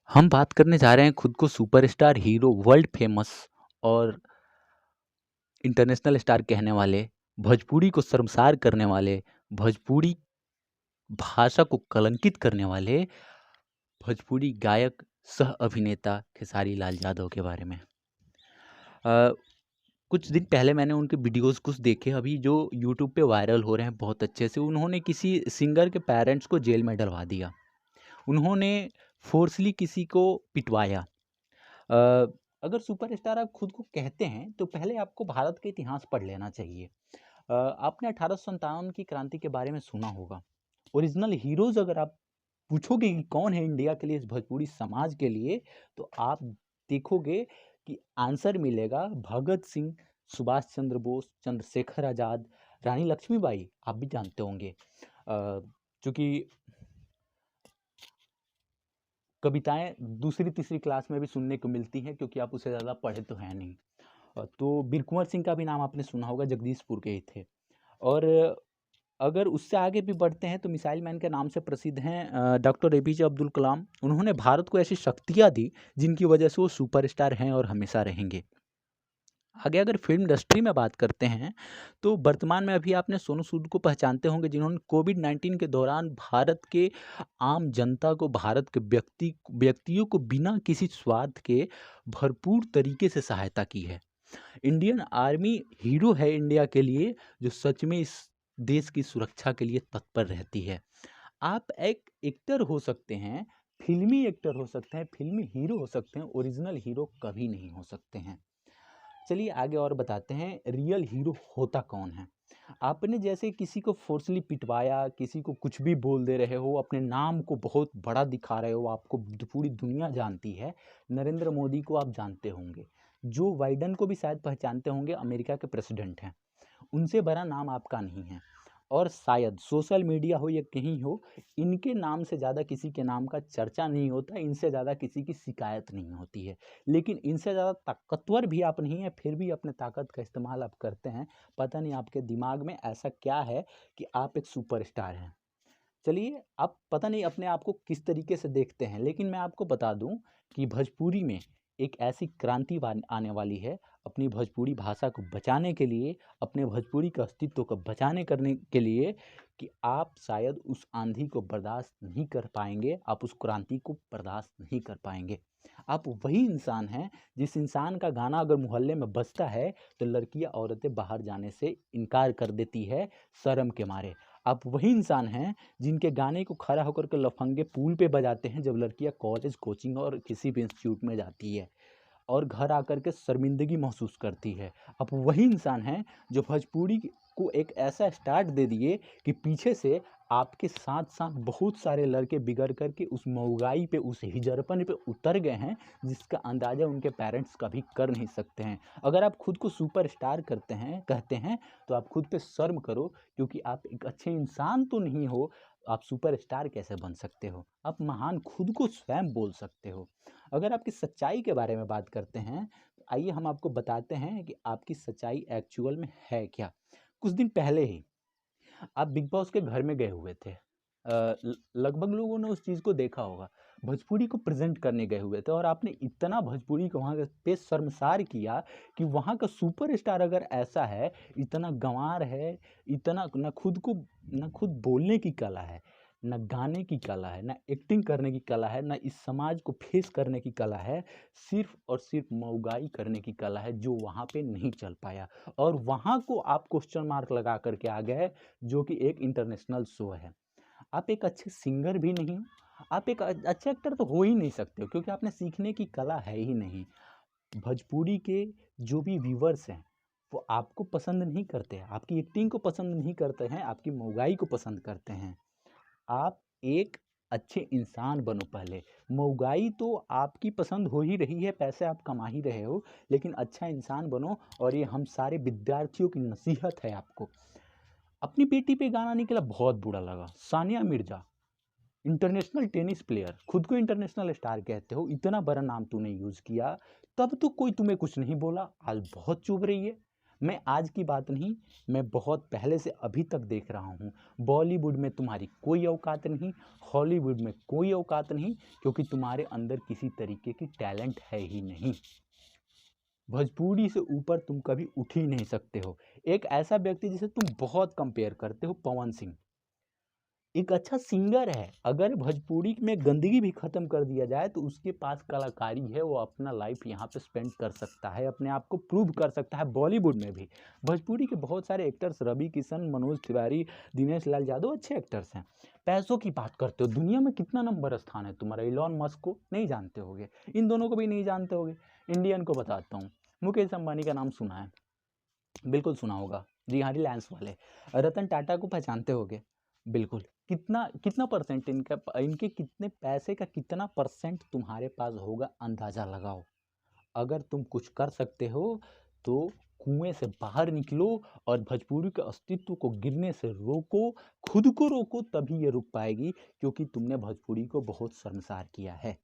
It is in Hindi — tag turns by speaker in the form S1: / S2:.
S1: हम बात करने जा रहे हैं खुद को सुपरस्टार, हीरो, वर्ल्ड फेमस और इंटरनेशनल स्टार कहने वाले, भोजपुरी को शर्मसार करने वाले, भोजपुरी भाषा को कलंकित करने वाले, भोजपुरी गायक सह अभिनेता खेसारी लाल यादव के बारे में। अ, कुछ दिन पहले मैंने उनके वीडियोज़ कुछ देखे अभी जो यूट्यूब पे वायरल हो रहे हैं बहुत अच्छे से। उन्होंने किसी सिंगर के पेरेंट्स को जेल में डलवा दिया। उन्होंने फ़ोर्सली किसी को पिटवाया। अ, अगर सुपरस्टार आप खुद को कहते हैं तो पहले आपको भारत का इतिहास पढ़ लेना चाहिए। आपने 1857 की क्रांति के बारे में सुना होगा। ओरिजिनल हीरोज़ अगर आप पूछोगे कि कौन है इंडिया के लिए, इस भोजपुरी समाज के लिए, तो आप देखोगे कि आंसर मिलेगा भगत सिंह, सुभाष चंद्र बोस, चंद्रशेखर आज़ाद, रानी लक्ष्मीबाई, आप भी जानते होंगे। चूँकि कविताएँ दूसरी-तीसरी क्लास में भी सुनने को मिलती हैं क्योंकि आप उससे ज़्यादा पढ़े तो हैं नहीं। तो बीर कुँवर सिंह का भी नाम आपने सुना होगा, जगदीशपुर के ही थे। और अगर उससे आगे भी बढ़ते हैं तो मिसाइल मैन के नाम से प्रसिद्ध हैं डॉक्टर एपीजे अब्दुल कलाम। उन्होंने भारत को ऐसी शक्तियाँ दी जिनकी वजह से वो सुपरस्टार हैं और हमेशा रहेंगे। आगे अगर फ़िल्म इंडस्ट्री में बात करते हैं, तो वर्तमान में अभी आपने सोनू सूद को पहचानते होंगे जिन्होंने कोविड-19 के दौरान भारत के आम जनता को, भारत के व्यक्तियों को बिना किसी स्वार्थ के भरपूर तरीके से सहायता की है। इंडियन आर्मी हीरो है इंडिया के लिए, जो सच में इस देश की सुरक्षा के लिए तत्पर रहती है। आप एक एक्टर हो सकते हैं, फ़िल्मी एक्टर हो सकते हैं, फ़िल्मी हीरो हो सकते हैं, ओरिजिनल हीरो कभी नहीं हो सकते हैं। चलिए आगे और बताते हैं रियल हीरो होता कौन है। आपने जैसे किसी को फोर्सली पिटवाया, किसी को कुछ भी बोल दे रहे हो, अपने नाम को बहुत बड़ा दिखा रहे हो, आपको पूरी दुनिया जानती है। नरेंद्र मोदी को आप जानते होंगे, जो बाइडन को भी शायद पहचानते होंगे, अमेरिका के प्रेसिडेंट हैं। उनसे बड़ा नाम आपका नहीं है। और शायद सोशल मीडिया हो या कहीं हो, इनके नाम से ज़्यादा किसी के नाम का चर्चा नहीं होता, इनसे ज़्यादा किसी की शिकायत नहीं होती है। लेकिन इनसे ज़्यादा ताकतवर भी आप नहीं हैं, फिर भी अपने ताकत का इस्तेमाल आप करते हैं। पता नहीं आपके दिमाग में ऐसा क्या है कि आप एक सुपरस्टार हैं। चलिए, आप पता नहीं अपने आप को किस तरीके से देखते हैं, लेकिन मैं आपको बता दूँ कि भोजपुरी में एक ऐसी क्रांति वान आने वाली है, अपनी भोजपुरी भाषा को बचाने के लिए, अपने भोजपुरी के अस्तित्व को बचाने करने के लिए, कि आप शायद उस आंधी को बर्दाश्त नहीं कर पाएँगे, आप उस क्रांति को बर्दाश्त नहीं कर पाएँगे। आप वही इंसान हैं, जिस इंसान का गाना अगर मोहल्ले में बजता है, तो लड़कियाँ, औरतें बाहर जाने से इनकार कर देती है, शर्म के मारे। आप वही इंसान हैं जिनके गाने को खड़ा होकर के लफंगे पुल पे बजाते हैं जब लड़कियां कॉलेज, कोचिंग और किसी भी इंस्टीट्यूट में जाती है और घर आकर के शर्मिंदगी महसूस करती है। अब वही इंसान हैं जो भोजपुरी को एक ऐसा स्टार्ट दे दिए कि पीछे से आपके साथ-साथ बहुत सारे लड़के बिगड़ कर के उस महँगाई पे, उस हिजड़पन पे उतर गए हैं, जिसका अंदाज़ा उनके पेरेंट्स कभी कर नहीं सकते हैं। अगर आप खुद को सुपरस्टार कहते हैं, तो आप खुद पे शर्म करो, क्योंकि आप एक अच्छे इंसान तो नहीं हो, आप सुपरस्टार कैसे बन सकते हो? आप महान खुद को स्वयं बोल सकते हो। अगर आपकी सच्चाई के बारे में बात करते हैं, तो आइए हम आपको बताते हैं कि आपकी सच्चाई एक्चुअल में है क्या। कुछ दिन पहले ही आप बिग बॉस के घर में गए हुए थे। लगभग लोगों ने उस चीज़ को देखा होगा। भोजपुरी को प्रेज़ेंट करने गए हुए थे और आपने इतना भोजपुरी को वहाँ पे शर्मसार किया कि वहाँ का सुपरस्टार अगर ऐसा है, इतना गँवार है, इतना ना खुद बोलने की कला है, ना गाने की कला है, ना एक्टिंग करने की कला है, ना इस समाज को फेस करने की कला है, सिर्फ़ और सिर्फ़ मऊगाई करने की कला है, जो वहाँ पे नहीं चल पाया। और वहाँ को आप क्वेश्चन मार्क लगा कर के आ गए, जो कि एक इंटरनेशनल शो है। आप एक अच्छे सिंगर भी नहीं हो, आप एक अच्छे एक्टर तो हो ही नहीं सकते हो, क्योंकि आपने सीखने की कला है ही नहीं। भोजपुरी के जो भी व्यूअर्स हैं, वो आपको पसंद नहीं करते हैं, आपकी एक्टिंग को पसंद नहीं करते हैं, आपकी महँगाई को पसंद करते हैं। आप एक अच्छे इंसान बनो पहले। महँगाई तो आपकी पसंद हो ही रही है, पैसे आप कमा ही रहे हो, लेकिन अच्छा इंसान बनो। और ये हम सारे विद्यार्थियों की नसीहत है आपको। अपनी बेटी पे गाना निकला, बहुत बुरा लगा। Sania Mirza, international tennis player, खुद को इंटरनेशनल स्टार कहते हो, इतना बड़ा नाम तूने यूज़ किया, तब तो कोई तुम्हें कुछ नहीं बोला, आज बहुत चुभ रही है। मैं आज की बात नहीं, मैं बहुत पहले से अभी तक देख रहा हूँ। बॉलीवुड में तुम्हारी कोई औकात नहीं, हॉलीवुड में कोई औकात नहीं, क्योंकि तुम्हारे अंदर किसी तरीके की टैलेंट है ही नहीं। भोजपुरी से ऊपर तुम कभी उठ ही नहीं सकते हो। एक ऐसा व्यक्ति जिसे तुम बहुत कंपेयर करते हो, पवन सिंह, एक अच्छा सिंगर है। अगर भोजपुरी में गंदगी भी खत्म कर दिया जाए तो उसके पास कलाकारी है, वो अपना लाइफ यहाँ पे स्पेंड कर सकता है, अपने आप को प्रूव कर सकता है बॉलीवुड में भी। भोजपुरी के बहुत सारे एक्टर्स, रवि किशन, मनोज तिवारी, दिनेश लाल यादव अच्छे एक्टर्स हैं। पैसों की बात करते हो, दुनिया में कितना नंबर स्थान है तुम्हारा? इलॉन मस्क को नहीं जानते होगे, इन दोनों को भी नहीं जानते होगे। इंडियन को बताता हूँ, मुकेश अंबानी का नाम सुना है, बिल्कुल सुना होगा। जी हाँ, रिलायंस वाले। रतन टाटा को पहचानते होगे, बिल्कुल। कितना कितना परसेंट इनका, इनके कितने पैसे का कितना परसेंट तुम्हारे पास होगा, अंदाजा लगाओ। अगर तुम कुछ कर सकते हो तो कुएं से बाहर निकलो और भोजपुरी के अस्तित्व को गिरने से रोको, खुद को रोको, तभी ये रुक पाएगी, क्योंकि तुमने भोजपुरी को बहुत शर्मसार किया है।